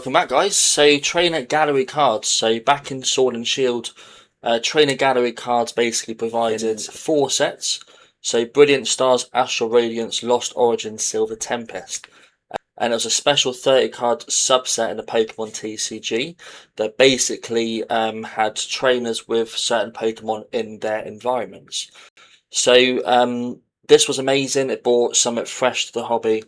Welcome back, guys. So trainer gallery cards. So back in Sword and Shield, trainer gallery cards basically provided 4 sets. So Brilliant Stars, Astral Radiance, Lost Origin, Silver Tempest. And it was a special 30 card subset in the Pokemon TCG that basically had trainers with certain Pokemon in their environments. So this was amazing. It brought something fresh to the hobby.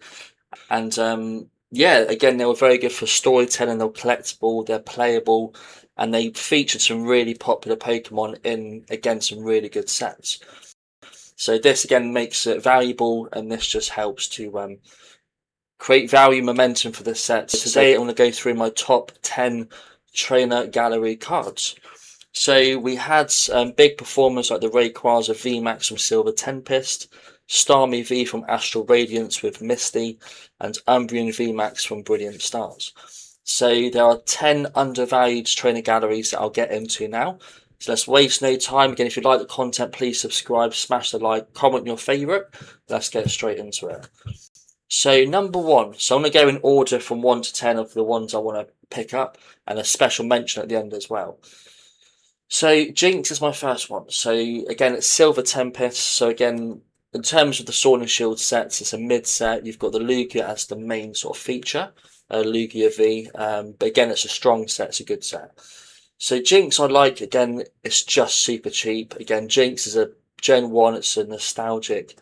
And yeah, again, they were very good for storytelling. They're collectible, they're playable, and they featured some really popular Pokemon in, again, some really good sets. So this again makes it valuable, and this just helps to create value momentum for the sets. Today, I'm going to go through my top 10 trainer gallery cards. So we had big performers like the Rayquaza VMAX from Silver Tempest, Starmie V from Astral Radiance with Misty, and Umbreon VMAX from Brilliant Stars. So there are 10 undervalued trainer galleries that I'll get into now. So let's waste no time. Again, if you like the content, please subscribe, smash the like, comment your favourite. Let's get straight into it. So number 1. So I'm going to go in order from 1 to 10 of the ones I want to pick up, and a special mention at the end as well. So Jinx is my first one. So again, it's Silver Tempest. So again, in terms of the Sword and Shield sets, it's a mid set. You've got the Lugia as the main sort of feature, Lugia V. But again, it's a strong set. It's a good set. So Jinx, I like. Again, it's just super cheap. Again, Jinx is a Gen 1. It's a nostalgic.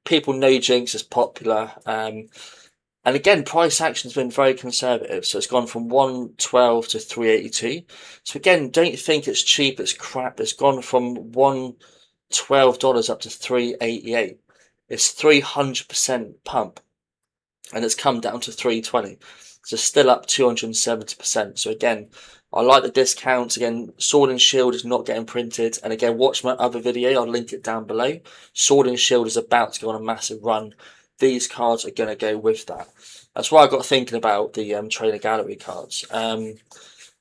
People know Jinx is popular. And again, price action has been very conservative. So it's gone from 112 to 382. So again, don't think it's cheap, it's crap. It's gone from $112 up to 388. It's 300% pump. And it's come down to 320. So still up 270%. So again, I like the discounts. Again, Sword and Shield is not getting printed. And again, watch my other video. I'll link it down below. Sword and Shield is about to go on a massive run. These cards are going to go with that. That's why I got thinking about the trainer gallery cards. And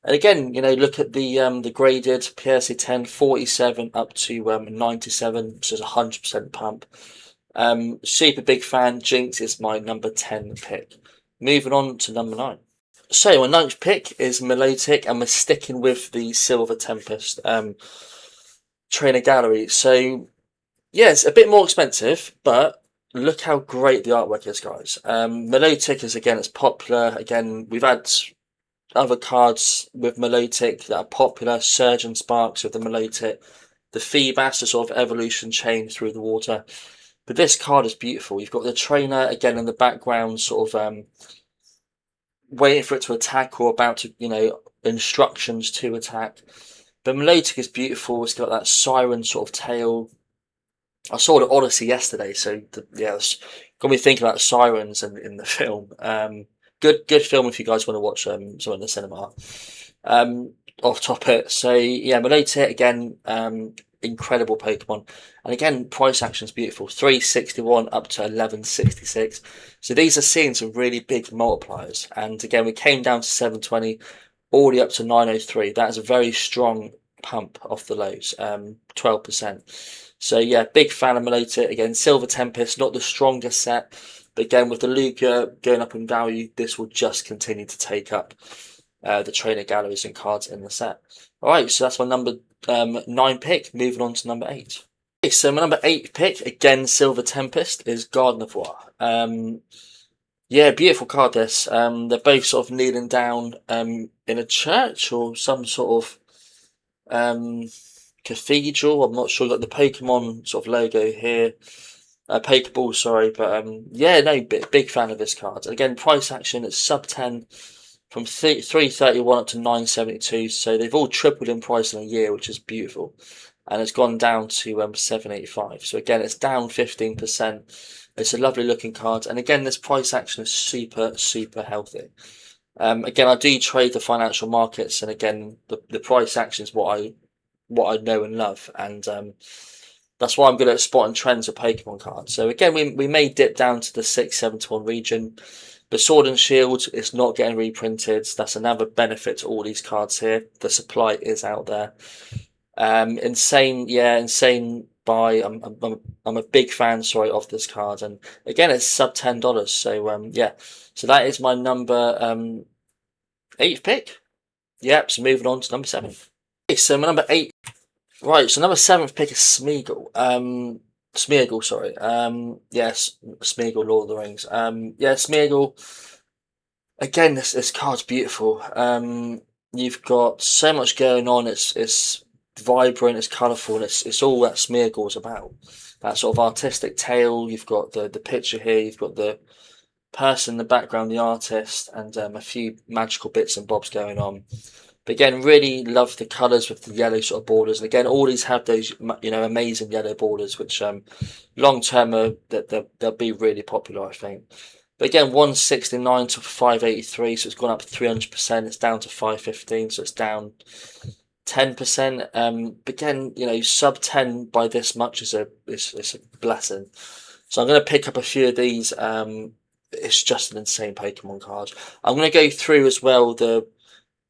again, you know, look at the graded PSA 10, 47 up to 97, so it's 100% pump. Super big fan. Jinx is my number 10 pick. Moving on to number 9. So my 9th pick is Milotic, and we're sticking with the Silver Tempest trainer gallery. So yeah, it's a bit more expensive, but look how great the artwork is, guys. Milotic is, again, it's popular. Again, we've had other cards with Milotic that are popular. Surge and Sparks with the Milotic. The Feebas, the sort of evolution chain through the water. But this card is beautiful. You've got the trainer, again, in the background, sort of waiting for it to attack, or about to, you know, instructions to attack. But Milotic is beautiful. It's got that siren sort of tail. I saw the Odyssey yesterday, so yeah, it's got me thinking about sirens in the film. Good film if you guys want to watch some in the cinema. Off topic, so yeah, Milotic again, incredible Pokemon, and again, price action is beautiful. 361 up to 1166. So these are seeing some really big multipliers, and again, we came down to 720, already up to 903. That is a very strong pump off the lows, 12%. So yeah, big fan of Milotic. Again, Silver Tempest, not the strongest set, but again, with the Lugia going up in value, this will just continue to take up the trainer galleries and cards in the set. Alright, so that's my number 9 pick. Moving on to number 8. Okay, so my number 8 pick, again, Silver Tempest, is Gardevoir. Yeah, beautiful card this. They're both sort of kneeling down in a church or some sort of cathedral. I'm not sure. Got the Pokemon sort of logo here, Pokeball, sorry, but yeah, no, big fan of this card. Again, price action, it's sub 10, from 331 up to 972. So they've all tripled in price in a year, which is beautiful, and it's gone down to 785. So again, it's down 15%. It's a lovely looking card, and again, this price action is super healthy. Again, I do trade the financial markets, and again, the price action is what I know and love, and that's why I'm good at spotting trends of Pokemon cards. So again, we may dip down to the 671 region, but Sword and Shield is not getting reprinted. That's another benefit to all these cards here. The supply is out there. Insane buy. I'm a big fan, sorry, of this card, and again, it's sub $10. So yeah, so that is my number 8th pick. Yep. So moving on to number 7. Okay, so my number 8. Right. So number 7th pick is Smeagol. Smeagol, sorry. Yes, Smeagol, Lord of the Rings. Yeah, Smeagol. Again, this card's beautiful. You've got so much going on. It's vibrant, it's colourful, and it's all that Smeagol's about. That sort of artistic tale. You've got the picture here. You've got the person in the background, the artist, and a few magical bits and bobs going on. But again, really love the colours with the yellow sort of borders. And again, all these have those amazing yellow borders, which long term they'll be really popular, I think. But again, 169 to 583, so it's gone up 300%. It's down to 515, so it's down 10%. But again, sub 10 by this much is a blessing. So I'm going to pick up a few of these. It's just an insane Pokemon card. I'm going to go through as well the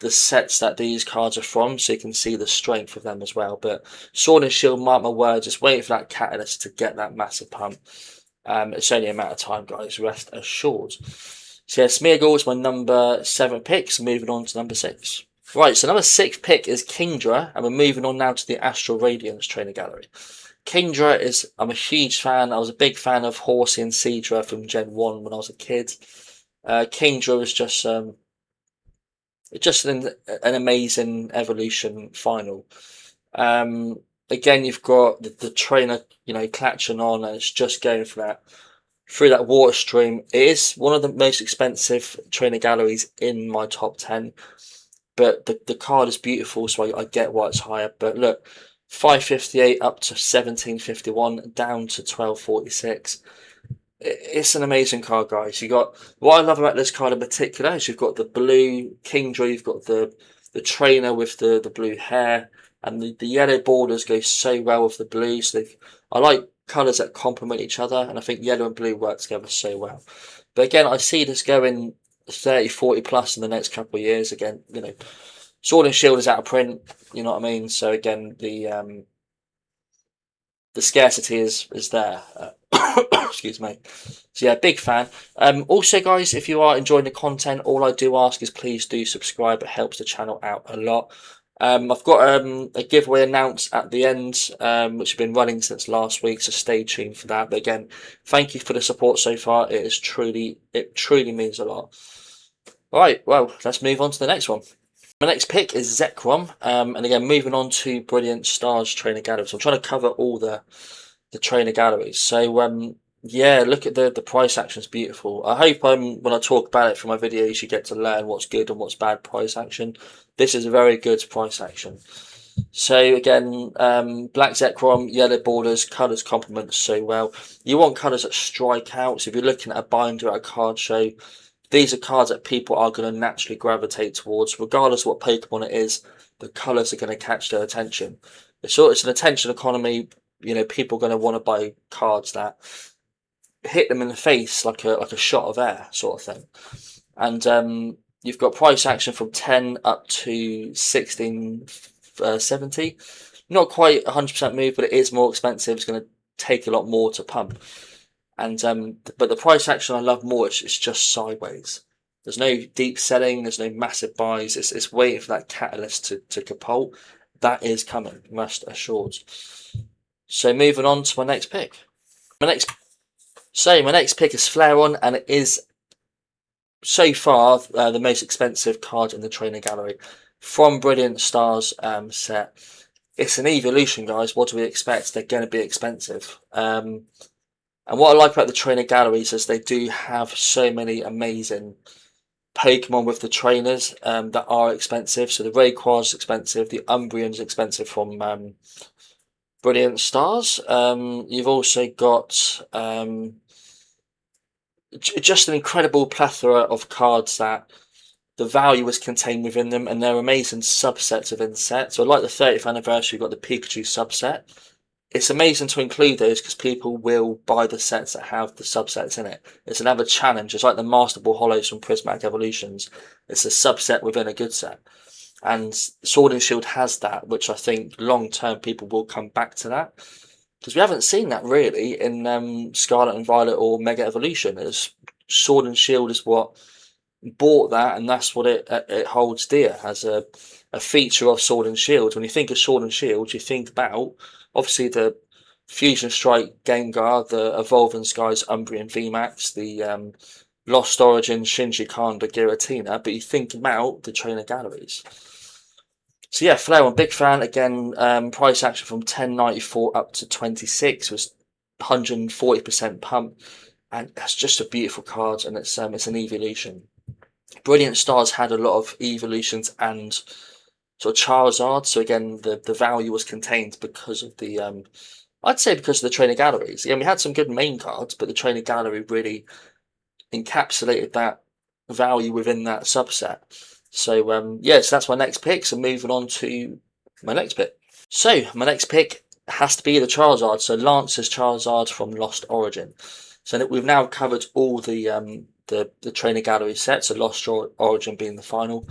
sets that these cards are from, so you can see the strength of them as well. But Sword and Shield, mark my words, just waiting for that catalyst to get that massive pump. It's only a matter of time, guys, rest assured. So yeah, Smeagol is my number 7 pick, so moving on to number 6. Right, so number 6 pick is Kingdra, and we're moving on now to the Astral Radiance Trainer Gallery. Kingdra I'm a huge fan. I was a big fan of Horsey and Seadra from Gen 1 when I was a kid. Kingdra was just an amazing evolution final. Again, you've got the trainer, clutching on, and it's just going for that through that water stream. It is one of the most expensive trainer galleries in my top 10, but the card is beautiful, so I get why it's higher. But look, 558 up to 1751, down to 1246. It's an amazing card, guys. What I love about this card in particular is you've got the blue Kingdra, you've got the trainer with the blue hair, and the yellow borders go so well with the blue. So I like colours that complement each other, and I think yellow and blue work together so well. But again, I see this going 30, 40 plus in the next couple of years. Again, Sword and Shield is out of print. You know what I mean? So again, the scarcity is there. Excuse me. So yeah, big fan. Also, guys, if you are enjoying the content, all I do ask is please do subscribe. It helps the channel out a lot. I've got a giveaway announced at the end, which has been running since last week, so stay tuned for that. But again, thank you for the support so far. It truly means a lot. All right, well, let's move on to the next one. My next pick is Zekrom, and again, moving on to Brilliant Stars Trainer Gallery. So I'm trying to cover all the trainer galleries. So yeah, look at the price action is beautiful. I hope when I talk about it for my videos, you get to learn what's good and what's bad price action. This is a very good price action. So again, black Zekrom, yellow borders, colours complement so well. You want colours that strike out. So if you're looking at a binder at a card show, these are cards that people are going to naturally gravitate towards, regardless of what Pokemon it is. The colours are going to catch their attention. It's an attention economy. People are going to want to buy cards that hit them in the face like a shot of air, sort of thing. And you've got price action from 10 up to 1670. Not quite 100% move, but it is more expensive. It's going to take a lot more to pump. And but the price action I love more. It's just sideways. There's no deep selling. There's no massive buys. It's waiting for that catalyst to catapult. That is coming, rest assured. So moving on to my next pick. My next pick is Flareon, and it is so far the most expensive card in the trainer gallery from Brilliant Stars set. It's an evolution, guys. What do we expect? They're going to be expensive. And what I like about the trainer galleries is they do have so many amazing Pokemon with the trainers that are expensive. So the Rayquaza is expensive, the Umbreon is expensive from Brilliant Stars. You've also got just an incredible plethora of cards that the value is contained within them, and they're amazing subsets within the set. So like the 30th anniversary, you've got the Pikachu subset. It's amazing to include those because people will buy the sets that have the subsets in it. It's another challenge. It's like the Master Ball Hollows from Prismatic Evolutions. It's a subset within a good set. And Sword and Shield has that, which I think long term people will come back to that. because we haven't seen that really in Scarlet and Violet or Mega Evolution. As Sword and Shield is what bought that, and that's what it holds dear as a feature of Sword and Shield. When you think of Sword and Shield, you think about obviously the Fusion Strike Gengar, the Evolving Skies Umbreon VMAX, the Lost Origin Shinji Kanda Giratina, but you think about the trainer galleries. So yeah, Flair, I'm a big fan. Again, price action from 10.94 up to 26 was 140% pump, and that's just a beautiful card, and it's an evolution. Brilliant Stars had a lot of evolutions and sort of Charizard, so again the value was contained because of the I'd say because of the trainer galleries. Again, we had some good main cards, but the trainer gallery really encapsulated that value within that subset. So yeah, so that's my next pick. So moving on to my next pick. So my next pick has to be the Charizard. So Lance's Charizard from Lost Origin. So we've now covered all the trainer gallery sets. So Lost Origin being the final.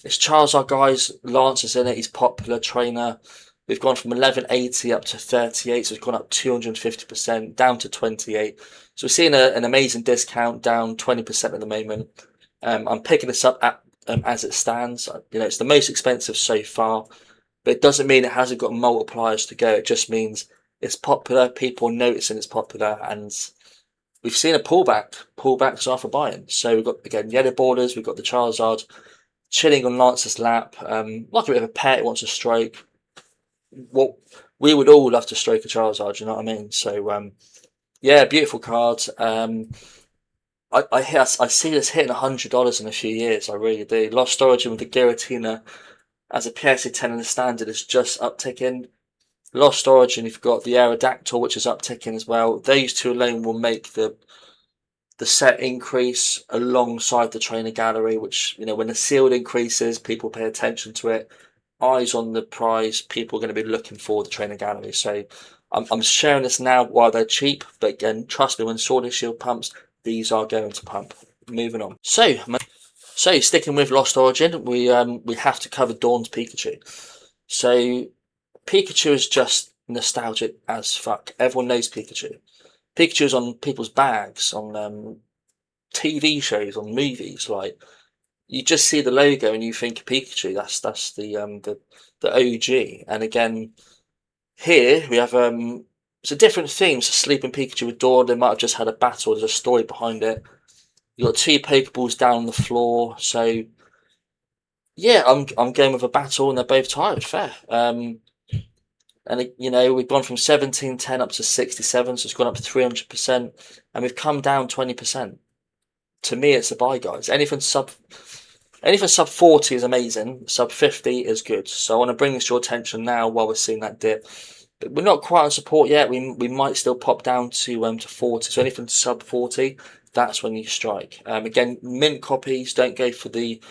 It's Charizard, guys. Lance is in it. He's popular trainer. We've gone from 1180 up to 38, so it's gone up 250%, down to 28. So we're seeing an amazing discount, down 20% at the moment. I'm picking this up at as it stands. You know, it's the most expensive so far, but it doesn't mean it hasn't got multipliers to go. It just means it's popular. People are noticing it's popular, and we've seen a pullback. Pullbacks are for buying. So we've got again yellow borders. We've got the Charizard chilling on Lance's lap, like a bit of a pet. Wants to stroke. What we would all love to stroke a Charizard, you know what I mean? So yeah, beautiful card. I see this hitting $100 in a few years. I really do. Lost Origin with the Giratina as a PSA 10 in the standard is just upticking. Lost Origin, you've got the Aerodactyl, which is upticking as well. Those two alone will make the set increase alongside the trainer gallery, which, you know, when the sealed increases, people pay attention to it. Eyes on the prize, people are going to be looking for the trainer gallery. So I'm sharing this now while they're cheap, but again, trust me, when Sword and Shield pumps, these are going to pump. Moving on. So sticking with Lost Origin, we have to cover Dawn's Pikachu. So Pikachu is just nostalgic as fuck. Everyone knows Pikachu. Pikachu's on people's bags, on TV shows, on movies. Like, you just see the logo and you think Pikachu. That's the OG. And again, here we have it's a different theme. So Sleeping Pikachu with Dawn. They might have just had a battle. There's a story behind it. You got two Pokeballs down on the floor. So yeah, I'm going with a battle, and they're both tired. Fair. And you know, we've gone from 1710 up to 67, so it's gone up 300%, and we've come down 20%. To me, it's a buy, guys. Anything sub 40 is amazing. Sub 50 is good. So I want to bring this to your attention now while we're seeing that dip. But we're not quite on support yet. We might still pop down to 40. So anything sub 40, that's when you strike. Again, mint copies. Don't go for the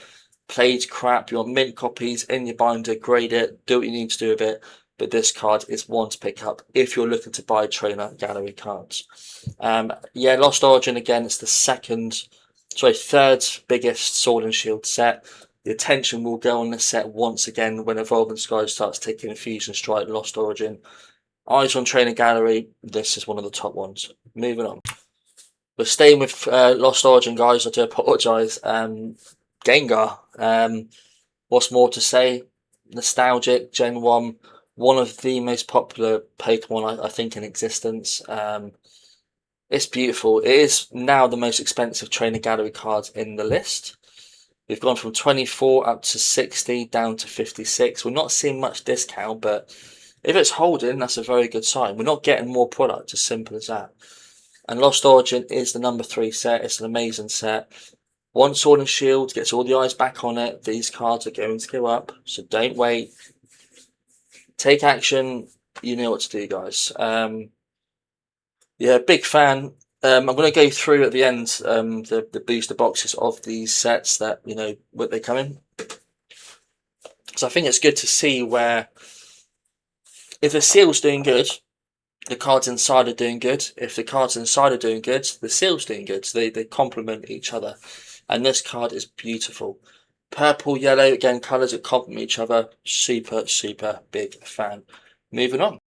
played crap. You want mint copies in your binder. Grade it. Do what you need to do with it. But this card is one to pick up if you're looking to buy trainer gallery cards. Yeah, Lost Origin again. It's the third biggest Sword and Shield set. The attention will go on this set once again when Evolving Skies starts taking Fusion Strike, Lost Origin. Eyes on Trainer Gallery, this is one of the top ones. Moving on. We're staying with Lost Origin, guys. I do apologise. Gengar. What's more to say? Nostalgic, Gen 1. One of the most popular Pokemon, I think, in existence. It's beautiful. It is now the most expensive trainer gallery card in the list. We've gone from 24 up to 60, down to 56. We're not seeing much discount, but if it's holding, that's a very good sign. We're not getting more product, as simple as that. And Lost Origin is the number 3 set. It's an amazing set. Once Sword and Shield gets all the eyes back on it, these cards are going to go up. So don't wait. Take action. You know what to do, guys. Yeah, big fan. I'm going to go through at the end the booster boxes of these sets that, you know, what they come in. So I think it's good to see where, if the seal's doing good, the cards inside are doing good. If the cards inside are doing good, the seal's doing good. So they complement each other. And this card is beautiful. Purple, yellow, again, colours that complement each other. Super, super big fan. Moving on.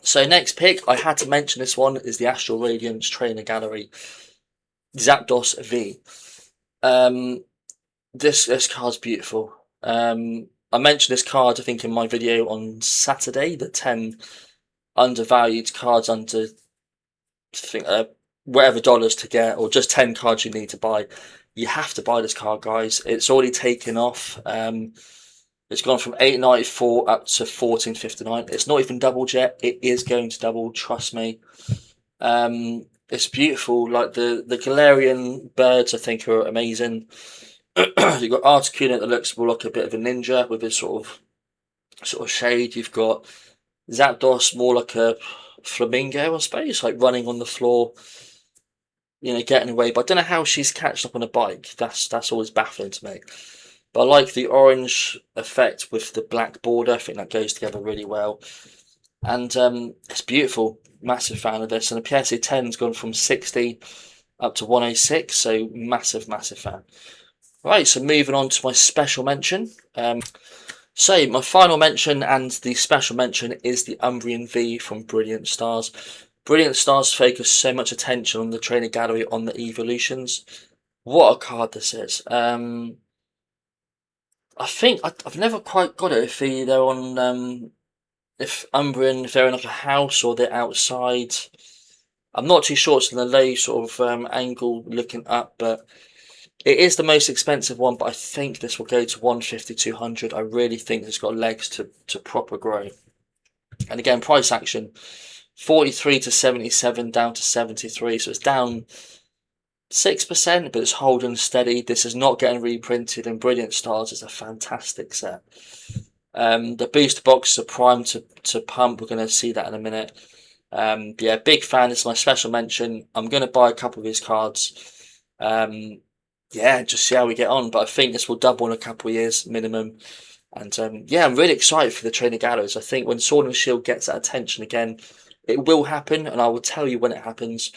So next pick, I had to mention this one, is the Astral Radiance Trainer Gallery Zapdos V. This card's beautiful. I mentioned this card, I think, in my video on Saturday, the 10 undervalued cards under, I think, whatever dollars to get, or just 10 cards you need to buy. You have to buy this card, guys. It's already taken off. It's gone from $8.94 up to $14.59. It's not even doubled yet. It is going to double, trust me. It's beautiful. Like the Galarian birds, I think, are amazing. You've got Articuno that looks more like a bit of a ninja with his sort of shade. You've got Zapdos more like a flamingo, I suppose, like running on the floor, getting away. But I don't know how she's catching up on a bike. That's always baffling to me. But I like the orange effect with the black border. I think that goes together really well. And it's beautiful. Massive fan of this. And the PSA 10's gone from 60 up to 106. So massive fan. Right, so moving on to my special mention. So my final mention and the special mention is the Umbreon V from Brilliant Stars. Brilliant Stars focus so much attention on the trainer gallery, on the evolutions. What a card this is. I think I've never quite got it if they're on if Umbreon, if they're in like a house or they're outside. I'm not too sure. It's in the low sort of angle looking up, but it is the most expensive one. But I think this will go to 150, 200. I really think it's got legs to proper grow. And again, price action 43 to 77 down to 73, so it's down 6%, but it's holding steady. This is not getting reprinted, and Brilliant Stars is a fantastic set. The booster boxes are primed to pump. We're going to see that in a minute. Yeah, big fan. It's my special mention. I'm going to buy a couple of his cards. Yeah, just see how we get on. But I think this will double in a couple of years minimum. And yeah, I'm really excited for the trainer galleries. I think when Sword and Shield gets that attention again, it will happen, and I will tell you when it happens.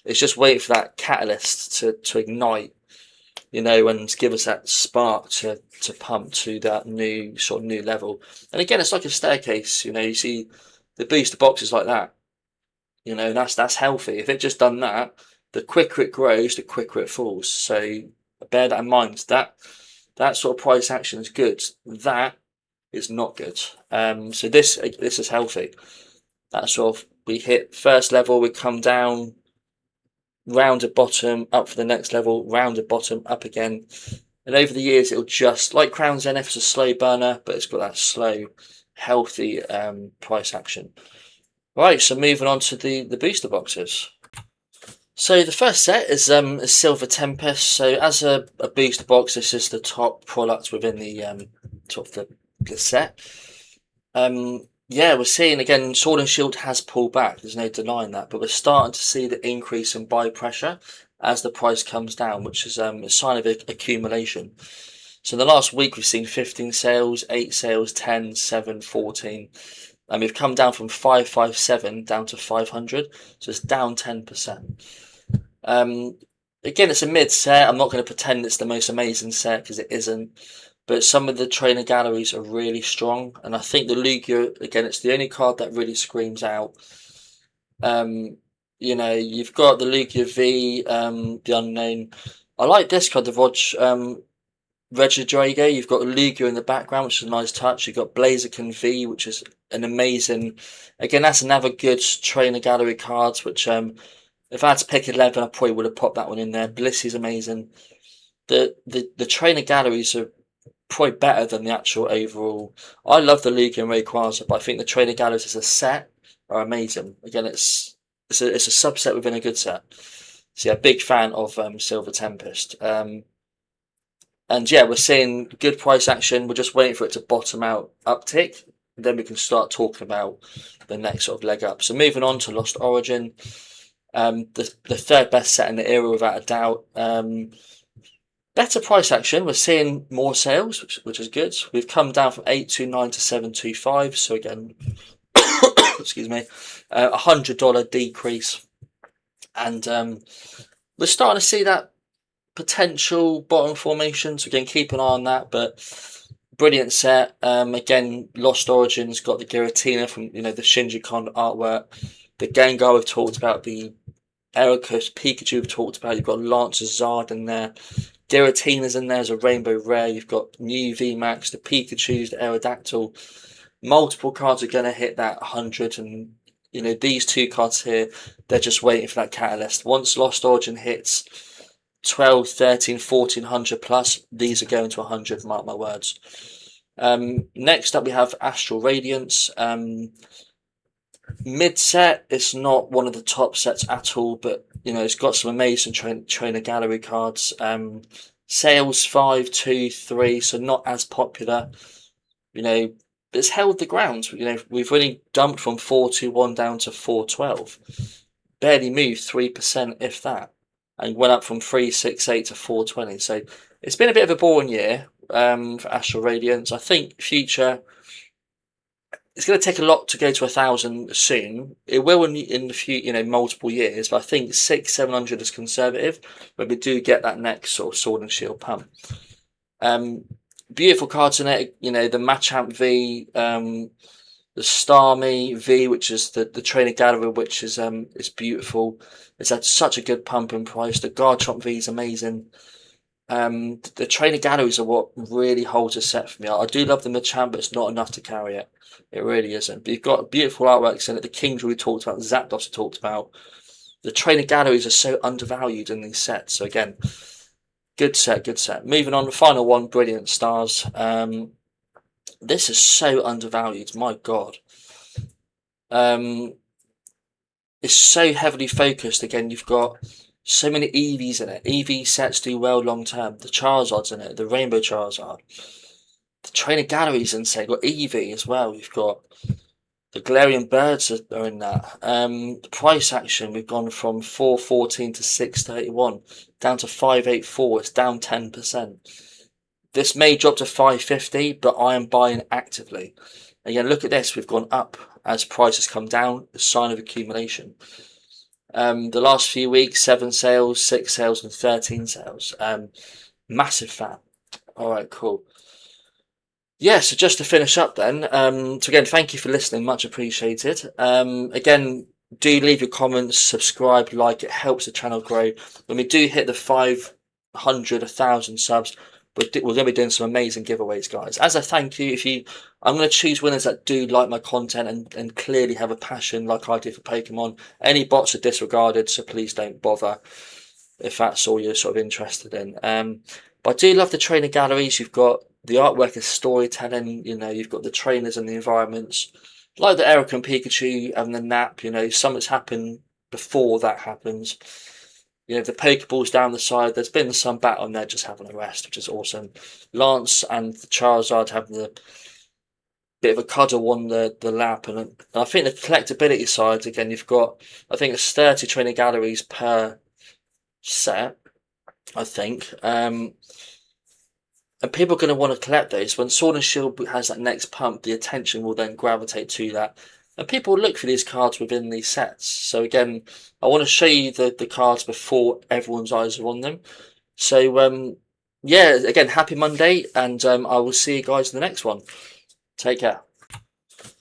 It's just waiting for that catalyst to ignite, and give us that spark to pump to that new level. And again, it's like a staircase. You see the booster boxes like that. That's healthy. If it just done that, the quicker it grows, the quicker it falls. So bear that in mind. That sort of price action is good. That is not good. So this is healthy. That sort of, we hit first level, we come down, rounded bottom, up for the next level, rounded bottom, up again. And over the years, it'll just, like Crown Zenith, it's a slow burner, but it's got that slow, healthy price action. Right, so moving on to the booster boxes. So the first set is Silver Tempest. So as a booster box, this is the top product within the sort of the set. Yeah, we're seeing again, Sword and Shield has pulled back. There's no denying that, but we're starting to see the increase in buy pressure as the price comes down, which is a sign of accumulation. So in the last week, we've seen 15 sales, 8 sales, 10, 7, 14. And we've come down from 557 down to 500. So it's down 10%. Again, it's a mid set. I'm not going to pretend it's the most amazing set because it isn't. But some of the trainer galleries are really strong. And I think the Lugia, again, it's the only card that really screams out. You've got the Lugia V, the Unknown. I like this card, the Regidrago. You've got Lugia in the background, which is a nice touch. You've got Blaziken V, which is an amazing... Again, that's another good trainer gallery card, which if I had to pick 11, I probably would have popped that one in there. Blissey's amazing. The trainer galleries are probably better than the actual overall. I love the Lugia and Rayquaza, but I think the trainer galleries as a set are amazing. Again, it's a subset within a good set. So yeah, big fan of Silver Tempest. And yeah, we're seeing good price action. We're just waiting for it to bottom out, uptick, and then we can start talking about the next sort of leg up. So moving on to Lost Origin, the third best set in the era without a doubt. Better price action. We're seeing more sales, which is good. We've come down from 829 to 725. So again, excuse me, $100 decrease, and we're starting to see that potential bottom formation. So again, keep an eye on that. But Brilliant set. Again, Lost Origins got the Giratina from the Shinji Kon artwork. The Gengar we've talked about. The Ericus Pikachu we've talked about. You've got Charizard in there. Giratina's in there as a rainbow rare. You've got new VMAX, the Pikachu's, the Aerodactyl. Multiple cards are going to hit that 100, and these two cards here, they're just waiting for that catalyst. Once Lost Origin hits 12, 13, 1400 plus, these are going to 100, mark my words. Next up we have Astral Radiance. Mid set, it's not one of the top sets at all, but it's got some amazing trainer gallery cards. Sales 5, 2, 3, so not as popular. It's held the ground. We've really dumped from 421 down to 412. Barely moved 3%, if that, and went up from 368 to 420. So it's been a bit of a boring year for Astral Radiance. I think future, it's going to take a lot to go to 1,000 soon. It will in the few, multiple years, but I think 600-700 is conservative when we do get that next sort of Sword and Shield pump. Beautiful cards in it, the Machamp V, the Starmie V, which is the trainer gallery, which is beautiful. It's had such a good pump in price. The Garchomp V is amazing. The trainer galleries are what really holds a set for me. I do love the Machamp, but it's not enough to carry it. It really isn't. But you've got beautiful artworks in it. The Kingdra we talked about, the Zapdos we talked about. The trainer galleries are so undervalued in these sets. So again, good set, good set. Moving on, the final one, Brilliant Stars. This is so undervalued, my God. It's so heavily focused. Again, you've got so many EVs in it. EV sets do well long term. The Charizard's in it, the Rainbow Charizard. The trainer galleries insane. You've got EV as well. You've got the Galarian Birds are in that. The price action, we've gone from 414 to 631, down to 584. It's down 10%. This may drop to 550, but I am buying actively. Again, look at this. We've gone up as prices come down. A sign of accumulation. The last few weeks, 7 sales, 6 sales, and 13 sales. Massive fan. All right, cool. Yeah, so just to finish up then, so again, thank you for listening, much appreciated. Again, do leave your comments, subscribe, like, it helps the channel grow. When we do hit the 500, 1,000 subs, we're going to be doing some amazing giveaways, guys. As a thank you, I'm going to choose winners that do like my content and clearly have a passion like I do for Pokemon. Any bots are disregarded, so please don't bother if that's all you're sort of interested in. But I do love the trainer galleries. You've got the artwork is storytelling, you've got the trainers and the environments. Like the Eric and Pikachu and the Nap, something's happened before that happens. The Pokeballs down the side, there's been some battle and they're just having a rest, which is awesome. Lance and the Charizard having the bit of a cuddle on the lap. And I think the collectability side, again, you've got, I think it's 30 trainer galleries per set, I think. And people are going to want to collect those. When Sword and Shield has that next pump, the attention will then gravitate to that. And people will look for these cards within these sets. So again, I want to show you the cards before everyone's eyes are on them. So yeah, again, happy Monday, and I will see you guys in the next one. Take care.